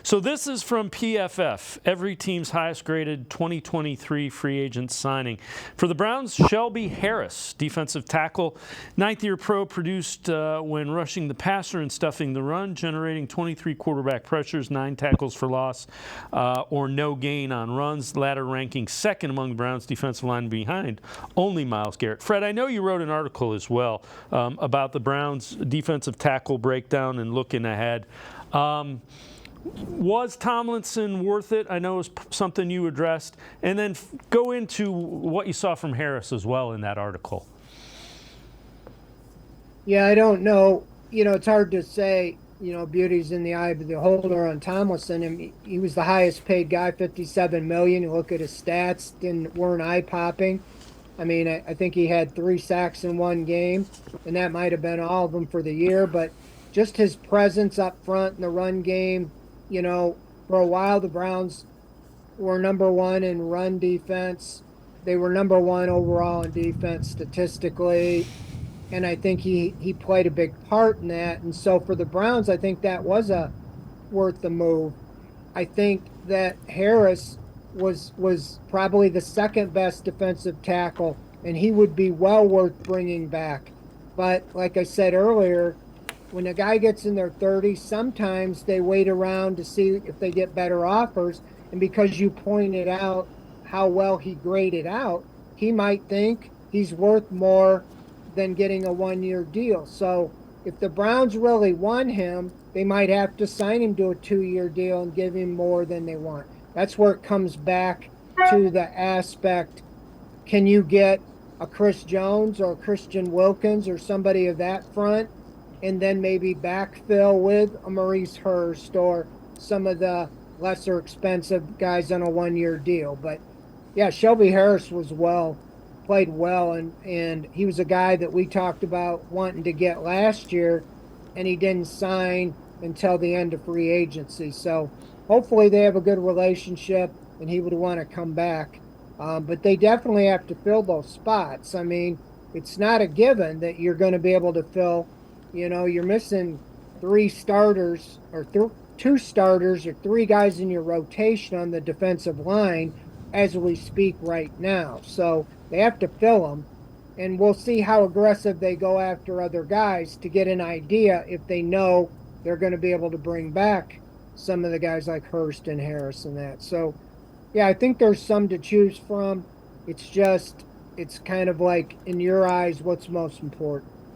So this is from PFF, every team's highest graded 2023 free agent signing. For the Browns, Shelby Harris, defensive tackle, ninth-year pro, produced when rushing the passer and stuffing the run, generating 23 quarterback pressures, 9 tackles for loss, or no gain on runs, latter ranking second among the Browns' defensive line behind only Myles Garrett. Fred, I know you wrote an article as well about the Browns' defensive tackle breakdown and looking ahead. Was Tomlinson worth it? I know it was something you addressed. And then go into what you saw from Harris as well in that article. Yeah, I don't know. It's hard to say, beauty's in the eye of the beholder on Tomlinson. I mean, he was the highest paid guy, $57 million. You look at his stats, weren't eye-popping. I mean, I think he had 3 sacks in one game, and that might have been all of them for the year. But just his presence up front in the run game, for a while the Browns were number 1 in run defense. They were number 1 overall in defense statistically. And I think he played a big part in that. And so for the Browns, I think that was worth the move. I think that Harris was probably the second best defensive tackle, and he would be well worth bringing back. But like I said earlier, when a guy gets in their 30s, sometimes they wait around to see if they get better offers. And because you pointed out how well he graded out, he might think he's worth more than getting a 1-year deal. So if the Browns really want him, they might have to sign him to a 2-year deal and give him more than they want. That's where it comes back to the aspect, can you get a Chris Jones or a Christian Wilkins or somebody of that front, and then maybe backfill with a Maurice Hurst or some of the lesser expensive guys on a 1-year deal. But yeah, Shelby Harris played well, and he was a guy that we talked about wanting to get last year, and he didn't sign until the end of free agency. So hopefully they have a good relationship and he would want to come back. But they definitely have to fill those spots. I mean, it's not a given that you're going to be able to fill. You're missing 3 starters or 2 starters or 3 guys in your rotation on the defensive line as we speak right now. So they have to fill them, and we'll see how aggressive they go after other guys to get an idea if they know they're going to be able to bring back some of the guys like Hurst and Harris and that. So, yeah, I think there's some to choose from. It's kind of like, in your eyes, what's most important?